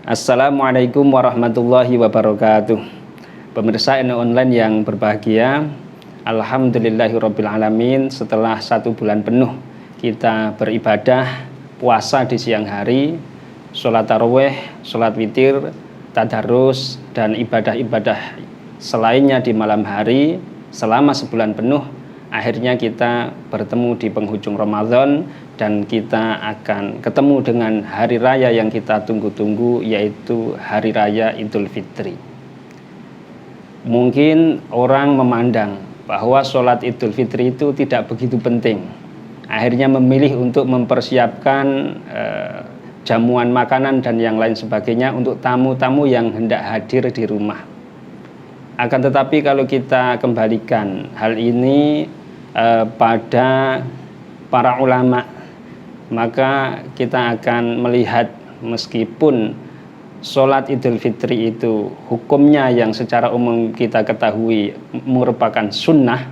Assalamualaikum warahmatullahi wabarakatuh. Pemirsa NU Online yang berbahagia, alhamdulillahirabbil alamin. Setelah 1 bulan penuh kita beribadah puasa di siang hari, sholat tarawih, sholat witir, tadarus, dan ibadah-ibadah selainnya di malam hari selama sebulan penuh, akhirnya kita bertemu di penghujung Ramadan dan kita akan ketemu dengan hari raya yang kita tunggu-tunggu, yaitu hari raya Idul Fitri. Mungkin orang memandang bahwa sholat Idul Fitri itu tidak begitu penting, akhirnya memilih untuk mempersiapkan jamuan makanan dan yang lain sebagainya untuk tamu-tamu yang hendak hadir di rumah. Akan tetapi kalau kita kembalikan hal ini pada para ulama, maka kita akan melihat meskipun sholat Idul Fitri itu hukumnya yang secara umum kita ketahui merupakan sunnah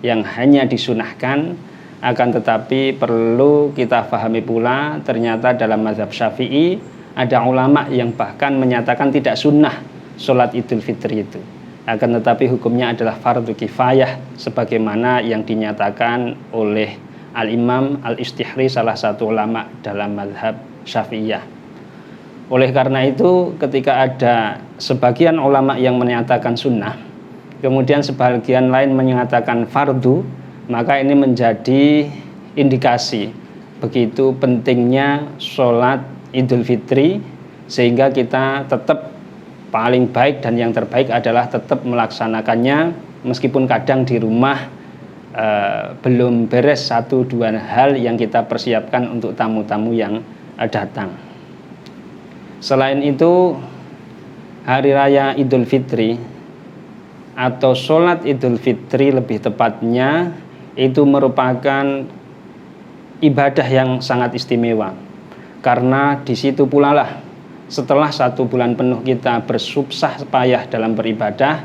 yang hanya disunahkan, akan tetapi perlu kita pahami pula ternyata dalam mazhab Syafi'i ada ulama yang bahkan menyatakan tidak sunnah sholat Idul Fitri itu, akan tetapi hukumnya adalah fardu kifayah sebagaimana yang dinyatakan oleh Al-Imam Al-Istihri, salah satu ulama dalam mazhab Syafi'iyah. Oleh karena itu ketika ada sebagian ulama yang menyatakan sunnah, kemudian sebagian lain menyatakan fardu, maka ini menjadi indikasi begitu pentingnya sholat Idul Fitri, sehingga kita tetap paling baik dan yang terbaik adalah tetap melaksanakannya meskipun kadang di rumah belum beres 1-2 hal yang kita persiapkan untuk tamu-tamu yang datang. Selain itu, hari raya Idul Fitri atau sholat Idul Fitri lebih tepatnya itu merupakan ibadah yang sangat istimewa, karena di situ pula lah setelah 1 bulan penuh kita bersusah payah dalam beribadah,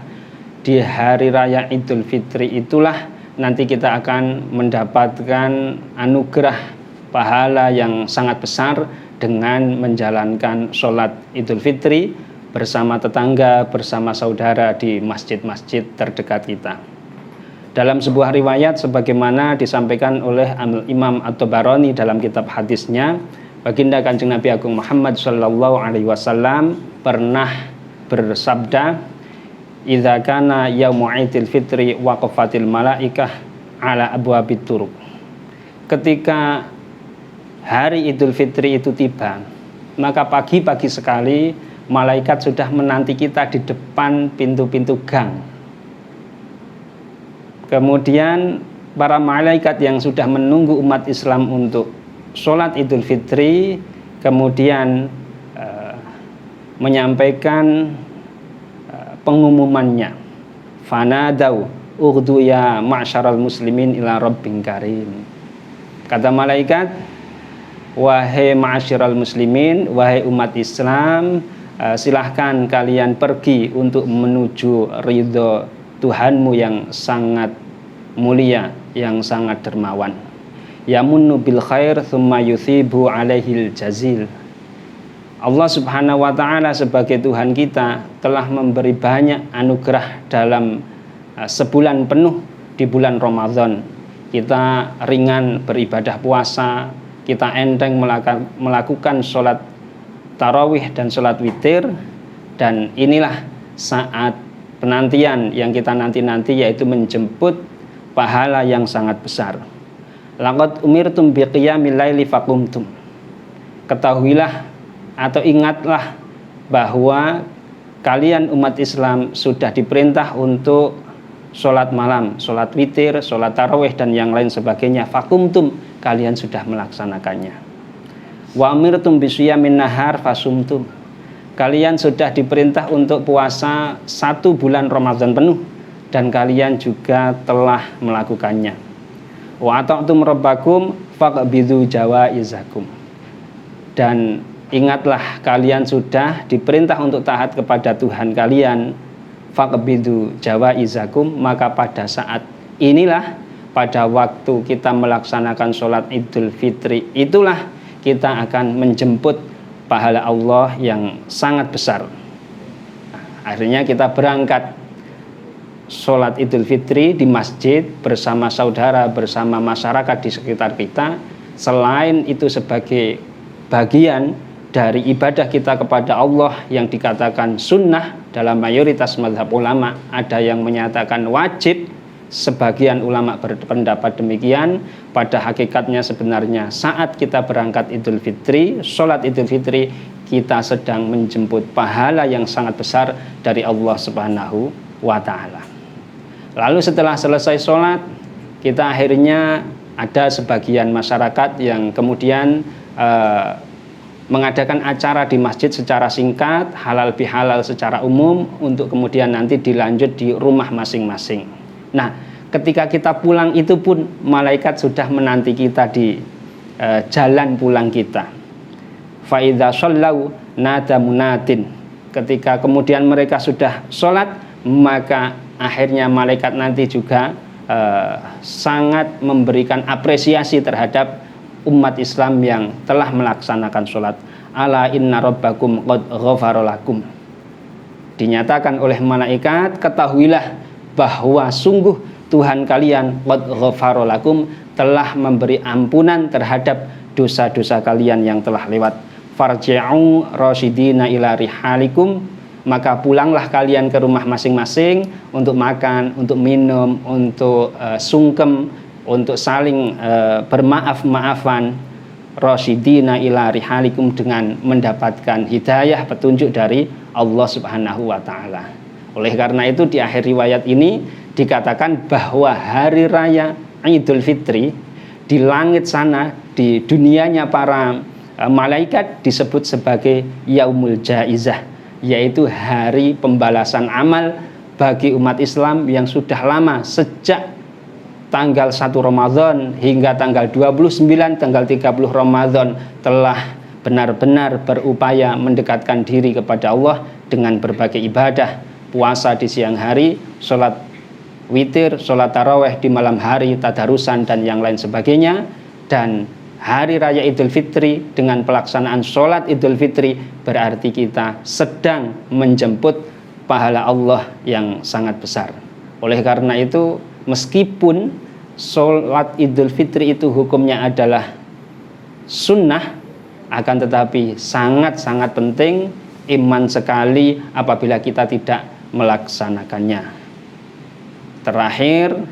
di hari raya Idul Fitri itulah nanti kita akan mendapatkan anugerah pahala yang sangat besar dengan menjalankan sholat Idul Fitri bersama tetangga, bersama saudara di masjid-masjid terdekat kita. Dalam sebuah riwayat sebagaimana disampaikan oleh Imam At-Tabarani dalam kitab hadisnya, Baginda Kanjeng Nabi Agung Muhammad sallallahu alaihi wasallam pernah bersabda, "Idza kana yaumu Idul Fitri waqafatil malaikah ala abwabit turuq." Ketika hari Idul Fitri itu tiba, maka pagi-pagi sekali malaikat sudah menanti kita di depan pintu-pintu gang. Kemudian para malaikat yang sudah menunggu umat Islam untuk sholat Idul Fitri kemudian menyampaikan pengumumannya, fanadau ughdu ya ma'syaral muslimin ila rabbin karim. Kata malaikat, wahai ma'syaral muslimin, wahai umat Islam, silahkan kalian pergi untuk menuju ridho Tuhanmu yang sangat mulia, yang sangat dermawan. Yamunnu bil khair thumma yuthibu alaihil jazil. Allah Subhanahu wa ta'ala sebagai Tuhan kita telah memberi banyak anugerah dalam sebulan penuh di bulan Ramadan. Kita ringan beribadah puasa, kita enteng melakukan sholat tarawih dan sholat witir, dan inilah saat penantian yang kita nanti-nanti, yaitu menjemput pahala yang sangat besar. Laqad umirtum biqiyamil laili faqumtum. Ketahuilah atau ingatlah bahwa kalian umat Islam sudah diperintah untuk sholat malam, sholat witir, sholat tarawih dan yang lain sebagainya. Faqumtum, kalian sudah melaksanakannya. Wa amirtum bisiyamin nahar fasumtum. Kalian sudah diperintah untuk puasa 1 bulan Ramadan penuh dan kalian juga telah melakukannya. Wa ata'tum rabbakum faqbidu jawaizakum. Dan ingatlah kalian sudah diperintah untuk taat kepada Tuhan kalian, faqbidu jawaizakum, maka pada saat inilah, pada waktu kita melaksanakan sholat Idul Fitri itulah kita akan menjemput pahala Allah yang sangat besar. Akhirnya kita berangkat sholat Idul Fitri di masjid bersama saudara, bersama masyarakat di sekitar kita. Selain itu sebagai bagian dari ibadah kita kepada Allah yang dikatakan sunnah dalam mayoritas mazhab ulama, ada yang menyatakan wajib, sebagian ulama berpendapat demikian. Pada hakikatnya sebenarnya saat kita berangkat Idul Fitri, sholat Idul Fitri, kita sedang menjemput pahala yang sangat besar dari Allah Subhanahu wa Ta'ala. Lalu setelah selesai sholat, kita akhirnya ada sebagian masyarakat yang kemudian mengadakan acara di masjid secara singkat, halal bihalal secara umum, untuk kemudian nanti dilanjut di rumah masing-masing. Nah, ketika kita pulang itu pun malaikat sudah menanti kita di jalan pulang kita. Fa idza shallau nada munadin. Ketika kemudian mereka sudah sholat, maka akhirnya malaikat nanti juga sangat memberikan apresiasi terhadap umat Islam yang telah melaksanakan sholat. Ala inna rabbakum qad ghafara lakum. Dinyatakan oleh malaikat, ketahuilah bahwa sungguh Tuhan kalian qad ghafara lakum, telah memberi ampunan terhadap dosa-dosa kalian yang telah lewat. Farji'u rasyidina ila rihalikum, maka pulanglah kalian ke rumah masing-masing untuk makan, untuk minum, untuk sungkem, untuk saling bermaaf-maafan. Rasyidina ila rihalikum, dengan mendapatkan hidayah, petunjuk dari Allah Subhanahu wa Ta'ala. Oleh karena itu di akhir riwayat ini dikatakan bahwa hari raya Idul Fitri di langit sana, di dunianya para malaikat, disebut sebagai Yaumul Jaizah, yaitu hari pembalasan amal bagi umat Islam yang sudah lama, sejak tanggal 1 Ramadan hingga tanggal 29, tanggal 30 Ramadan, telah benar-benar berupaya mendekatkan diri kepada Allah dengan berbagai ibadah, puasa di siang hari, sholat witir, sholat taraweh di malam hari, tadarusan dan yang lain sebagainya. Dan hari raya Idul Fitri dengan pelaksanaan sholat Idul Fitri berarti kita sedang menjemput pahala Allah yang sangat besar. Oleh karena itu, meskipun sholat Idul Fitri itu hukumnya adalah sunnah, akan tetapi sangat-sangat penting, iman sekali apabila kita tidak melaksanakannya. Terakhir,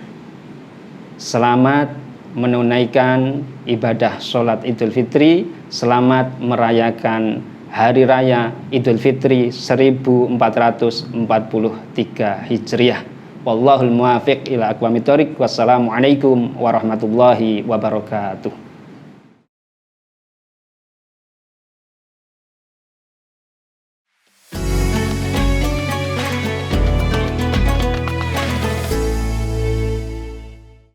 selamat menunaikan ibadah sholat Idul Fitri, selamat merayakan Hari Raya Idul Fitri 1443 Hijriah. Wallahul muwafiq ila aqwamit thoriq. Wassalamualaikum warahmatullahi wabarakatuh.